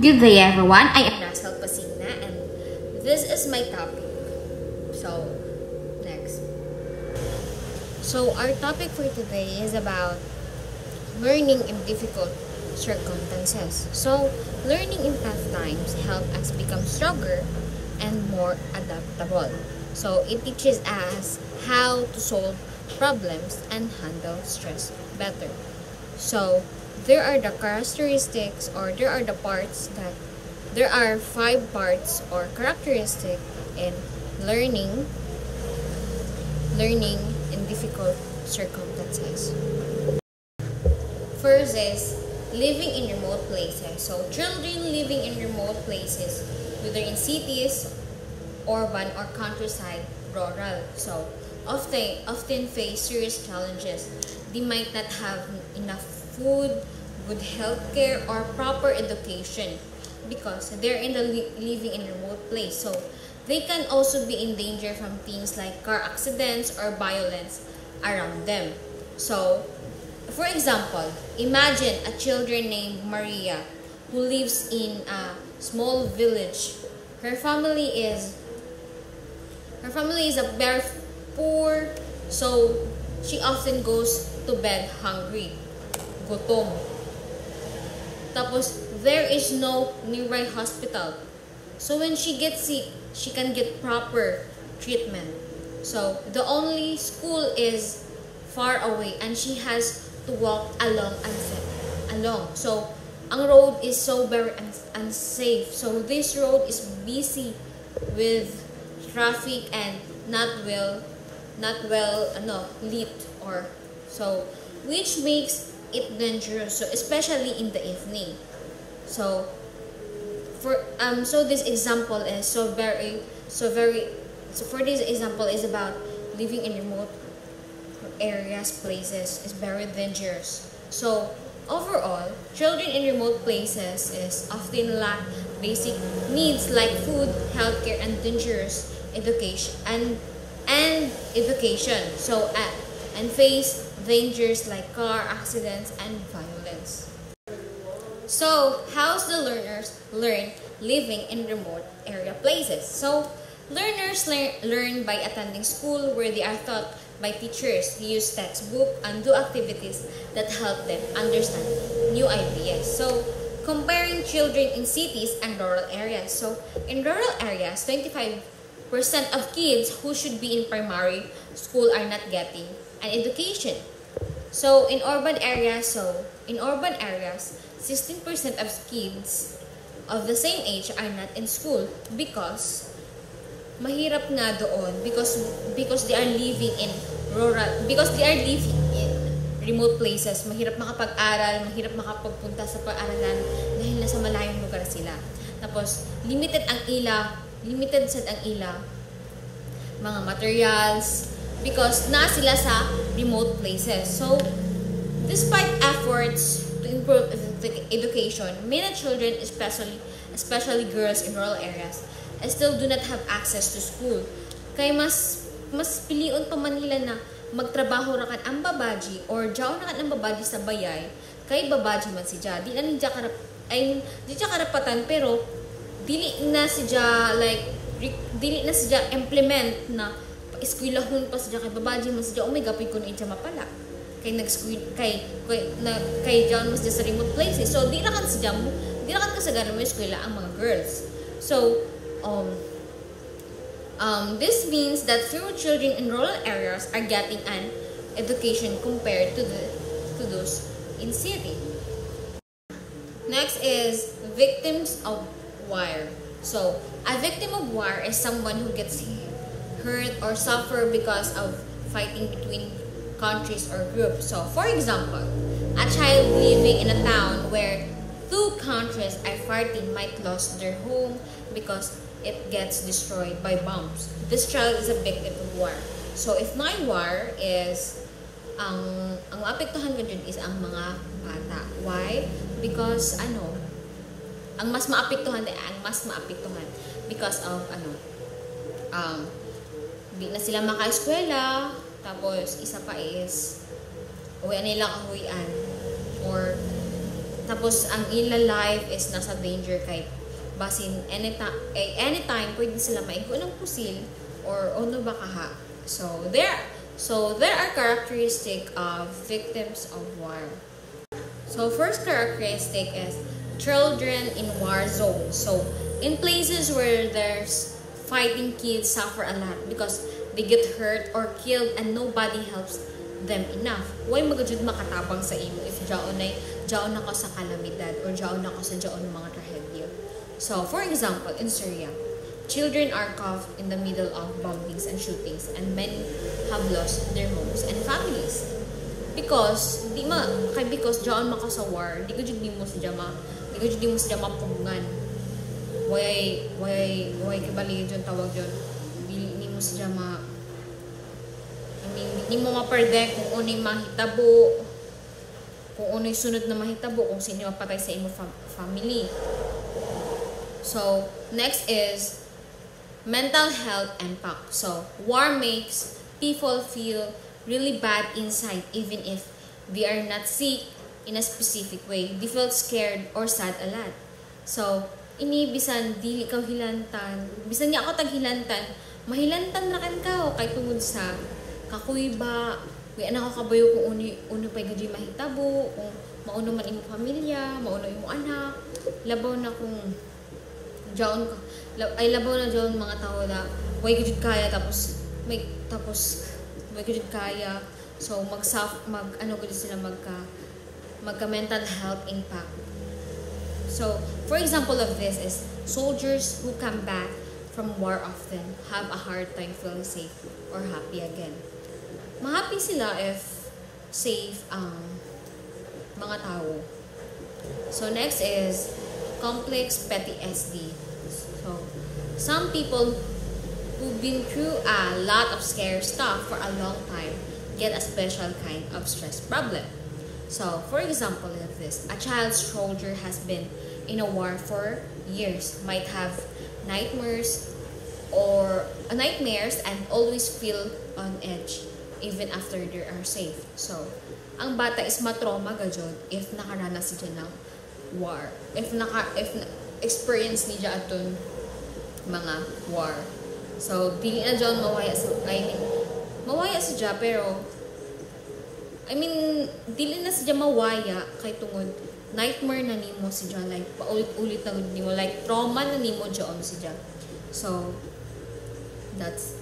Good day everyone, I am Russell Pasina and this is my topic. So our topic for today is about learning in difficult circumstances. So learning in tough times help us become stronger and more adaptable. So it teaches us how to solve problems and handle stress better. So there are the characteristics, or there are 5 parts or characteristic in learning in difficult circumstances. First is living in remote places. So children living in remote places, whether in cities, urban or countryside, rural, so often face serious challenges. They might not have enough food, good healthcare, or proper education because they're living in a remote place. So they can also be in danger from things like car accidents or violence around them. So, for example, imagine a children named Maria who lives in a small village. Her family is a very poor, so she often goes to bed hungry, gutom. Tapos, there is no nearby hospital. So when she gets sick, she can get proper treatment. So the only school is far away and she has to walk along. So ang road is so very unsafe. So this road is busy with traffic and not well lit, or so, which makes it dangerous, so especially in the evening. So this example is for this example is about living in remote areas, places is very dangerous. So overall, children in remote places is often lack basic needs like food, healthcare, and dangerous education so and face dangers like car accidents and violence. So how's the learners learn living in remote area places? So learners learn by attending school, where they are taught by teachers, use textbook, and do activities that help them understand new ideas. So comparing children in cities and rural areas. So in rural areas, 25% of kids who should be in primary school are not getting an education. So in urban areas, 16% of kids of the same age are not in school because mahirap nga doon, because they are living in remote places. Mahirap makapag-aral, mahirap makapagpunta sa paaralan dahil nasa malayong lugar sila. Tapos limited sad ang ila mga materials because na sila sa remote places. So despite efforts to improve education, many children, especially girls in rural areas, still do not have access to school. Kaya mas pilion pa man nila na magtrabaho ra kan ang babaji or jaw na kan ang babaji sa bayay kay babaji man si ja. Di na karapatan pero dili na siya implement na eskwelahon pa siya kay babaji man siya. Oh my god, kun inja mapala kay John mas sa remote places. So di na kan kasagaran mo eskwela ang mga girls. So this means that fewer children in rural areas are getting an education compared to those in city. Next is victims of war. So a victim of war is someone who gets hurt or suffer because of fighting between countries or groups. So for example, a child living in a town where 2 countries are fighting might lose their home because it gets destroyed by bombs. This child is a victim of war. So if my war is ang maapektuhan ko dyan is ang mga bata. Why? Because ang mas maapektuhan because of di na sila maka-eskwela, tapos isa pa is uwi nila kahuyan, or Tapos ang ila life is nasa danger kay basin anytime pwede sila maigo ng pusil or ono bakaha. So there are characteristic of victims of war. So first characteristic is children in war zones. So in places where there's fighting, kids suffer a lot because they get hurt or killed and nobody helps them enough. Why magajud makatabang sa imo if jaon ako sa kalamidad or jaon ako sa mga trahedya. So for example, in Syria, children are caught in the middle of bombings and shootings and many have lost their homes and families. Because jaon maka sa war, di ko jud mo sa mapungan. Way kibali jud tawag jud. Di mo sa di mo ma-predict kung uno'y mahitabo, kung uno'y sunod na mahitabo, kung sino mapatay sa imo family. So, next is mental health impact. So, war makes people feel really bad inside even if they are not sick in a specific way. They feel scared or sad a lot. So, bisan dili ka hilantan, bisan niya ako taghilantan, mahilantan na kan ka kay tungod sa kakuy ba, kung anak ko kabayo kung uno pa'y gadyo'y mahitabo, kung mauno man imo pamilya, mauno imo anak, labaw na kung jaon ka, labaw na jaon mga tao na, way gadyo'y kaya, tapos way gadyo'y kaya, so sila magka mental health impact. So, for example of this is, soldiers who come back from war often have a hard time feeling safe or happy again. Mahappy sila if safe ang mga tao. So next is complex PTSD. So some people who've been through a lot of scary stuff for a long time get a special kind of stress problem. So for example of this, a child soldier has been in a war for years, might have nightmares and always feel on edge even after they are safe. So, ang bata is matrauma gajud if nakaranas siya ng war. If experience niya aton mga war. So, dili na dyan mawaya siya pero dili na siya mawaya kay tungod nightmare na nimo siya, like paulit-ulit na nimo, like trauma na nimo dyan siya. So, that's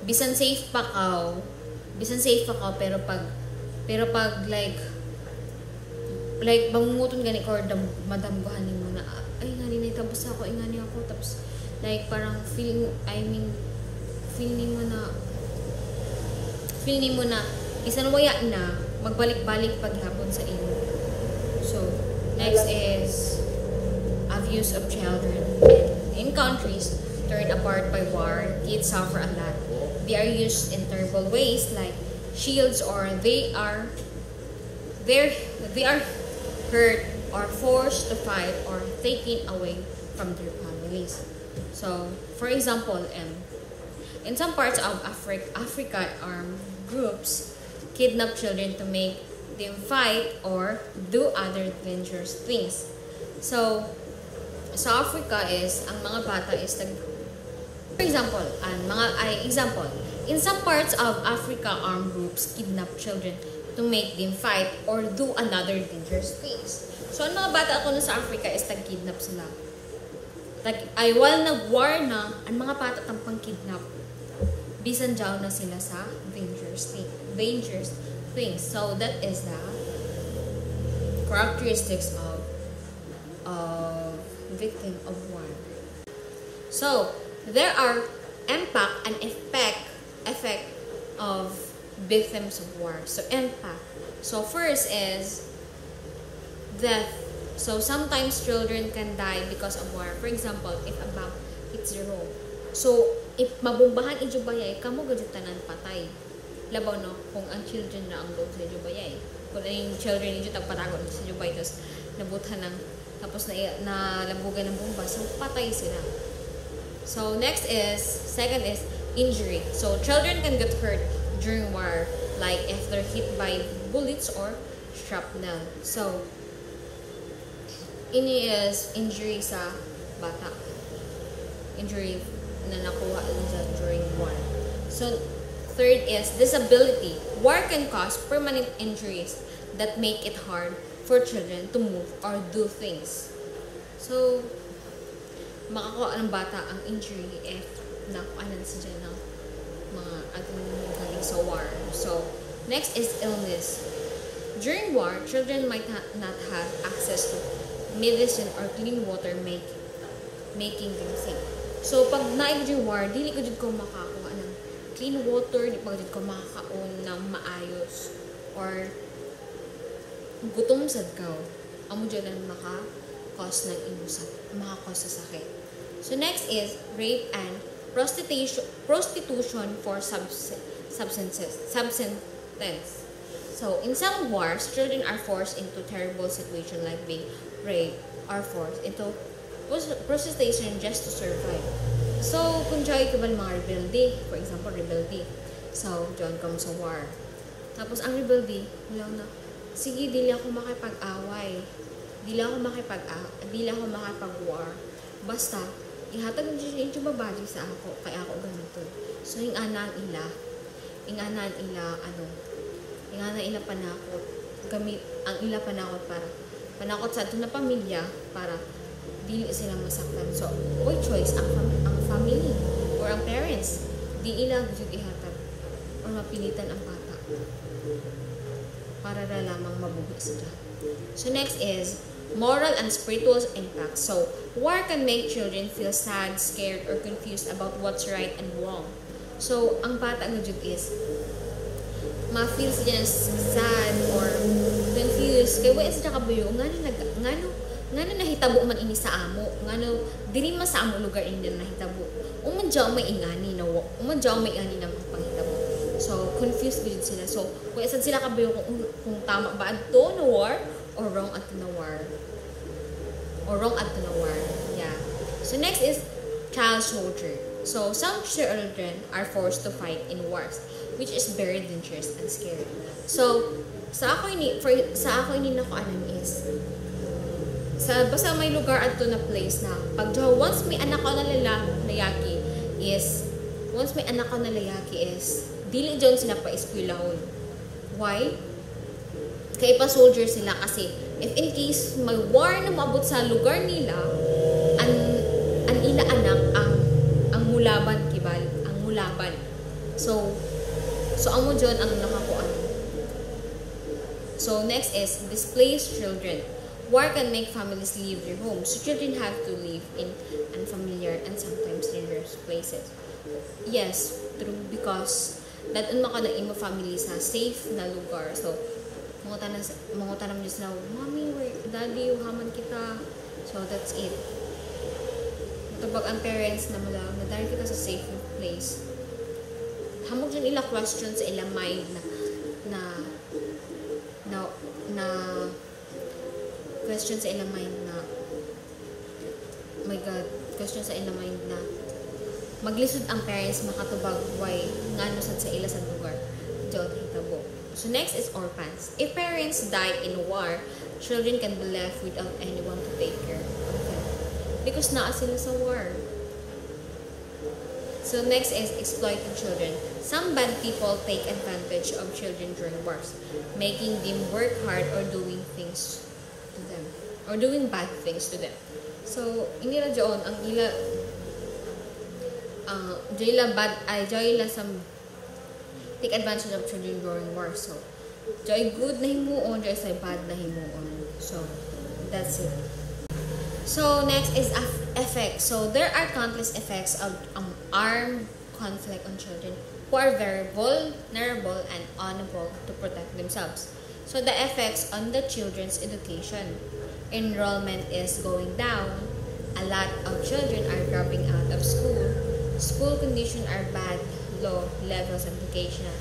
bisan safe pa ka pero pag like bangunguton gani ko or madamgahan mo na ay ngani na tapos ako ay ngani ako tapos like parang feel mo na isan waya na magbalik-balik paghapon sa imo. So next is abuse of children. In countries torn apart by war, kids suffer a lot. They are used in terrible ways like shields or they are hurt or forced to fight or taken away from their families. So, for example, in some parts of Africa, armed groups kidnap children to make them fight or do other dangerous things. So, sa Africa is, ang mga bata is for example, in some parts of Africa, armed groups kidnap children to make them fight or do another dangerous things. So, ang mga bata ako na sa Africa is tag-kidnap sila. While nag-war na, ang mga bata tampang kidnap, bisan jaw na sila sa dangerous things. So, that is the characteristics of victim of war. So, there are impact and effect of victims of war. So, impact. So, first is death. So, sometimes children can die because of war. For example, if a bomb hits the road. So, if mabombahan ijubayay, kamo gadutanan patay. Labaw no, kung ang children na ang load sa ijubayay. Kung yung children niyo tagpatagon sa ijubay, tapos nabuthan ng, tapos na labugan ng bomba, so patay sila. So, second is injury. So, children can get hurt during war, like if they're hit by bullets or shrapnel. So, Ini is injury sa bata. Injury na nakuha nila during war. So, third is disability. War can cause permanent injuries that make it hard for children to move or do things. So, makakuha ng bata ang injury if nakuanan siya ng mga galing sa war. So, next is illness. During war, children might not have access to medicine or clean water making them sick. So, pag naig yung war, dili ko ko makakuha ng clean water, di pa ko makakaon ng maayos, or gutom sad ka. Amo dyan ang maka-cause ng imusat, maka-cause sa sakit. So, next is rape and prostitution for substances. So, in some wars, children are forced into terrible situations like being raped or forced into prostitution just to survive. So, kung dyan ka ba mga rebelde, for example, rebelde. So, dyan ka mo sa war. Tapos, ang rebelde, wala na, sige, dili ako makipag-away. Dili ako makipag-war. Basta, ihatag yung babadi sa ako, kaya ako ganito. So, yung anan ila panakot, gamit ang ila panakot para, panakot sa ito na pamilya, para dili sila masaktan. So, by choice, ang family, or ang parents, di ila gusto ihatag, or mapilitan ang bata, para na lamang mabuhi sila. So, next is, moral and spiritual impact. So, war can make children feel sad, scared, or confused about what's right and wrong. So, ang bata nga dyan is, ma-feel sila sad or confused. Kaya wala sila kabayo, ngano nahitabo man ini sa amo, ngano, dili man sa amo lugar ini na nahitabo. Umadyaw may ingani na mga panghitabo. So, confused din sila. So, wala sila kabayo kung tama ba ato na war, or wrong at the war. Yeah. So next is child soldier. So some children are forced to fight in wars, which is very dangerous and scary. So sa ako ini nakuanan is basta may lugar ato na place na pag once may anak ko na layaki is dili dyan sila pa eskwelahon. Why? Kaya pa soldier sila kasi if in case may war na maabot sa lugar nila, ang ila anak ang mulaban kibal, ang mulaban. So amo dyan ang nakakuan. So next is displaced children. War can make families leave their homes. So children have to live in unfamiliar and sometimes dangerous places. Yes, true, because that maka na imo family sa safe na lugar. So mga tanam Diyos na, Mommy, Daddy, uhaman kita. So, that's it. Matubag ang parents na dahil kita sa safe place. Hamog dyan ila questions sa ila mind na question sa ila mind na oh my God, question sa ila mind na maglisod ang parents makatubag why ngano sad sa ila sa lugar. Diyon hitabo. So next is orphans. If parents die in war, children can be left without anyone to take care of them because naa sila sa war. So next is exploiting children. Some bad people take advantage of children during wars, making them work hard or doing things to them, or doing bad things to them. So inila diyon ang ila some take advantage of children during war. So, joy good na himuon, joy say bad na himuon. So, that's it. So, next is effects. So, there are countless effects of armed conflict on children who are very vulnerable and unable to protect themselves. So, the effects on the children's education. Enrollment is going down. A lot of children are dropping out of school. School conditions are bad. Low levels of educational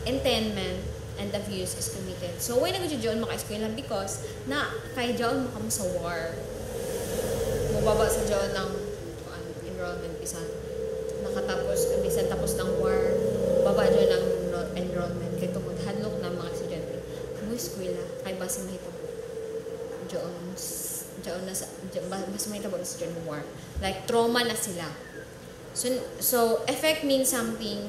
attainment and abuse is committed. So, why nag-joon maka-eskwela? Because na kaya joon mo sa war. Mababa sa joon ng enrollment. Bisan tapos ng war, baba joon ng enrollment. Kaya tungkol hadlok na mga estudyante. Mo eskwela, kaya basi mahitabo. Joon mas may tabo sa dyan war. Like, trauma na sila. So effect means something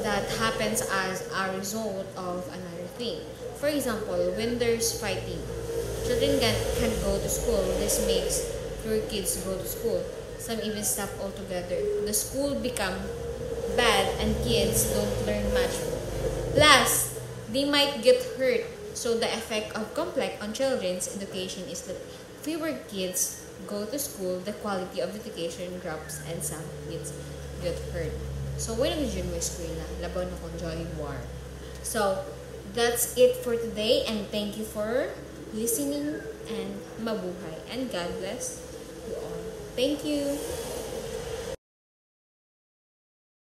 that happens as a result of another thing. For example, when there's fighting, children can't go to school. This makes fewer kids go to school. Some even stop altogether. The school become bad and kids don't learn much. Plus, they might get hurt. So the effect of conflict on children's education is that fewer kids go to school, the quality of education drops, and some kids get hurt. So, when nag-join mo eskwela, laban ako join war. So, that's it for today, and thank you for listening, and mabuhay, and God bless you all. Thank you!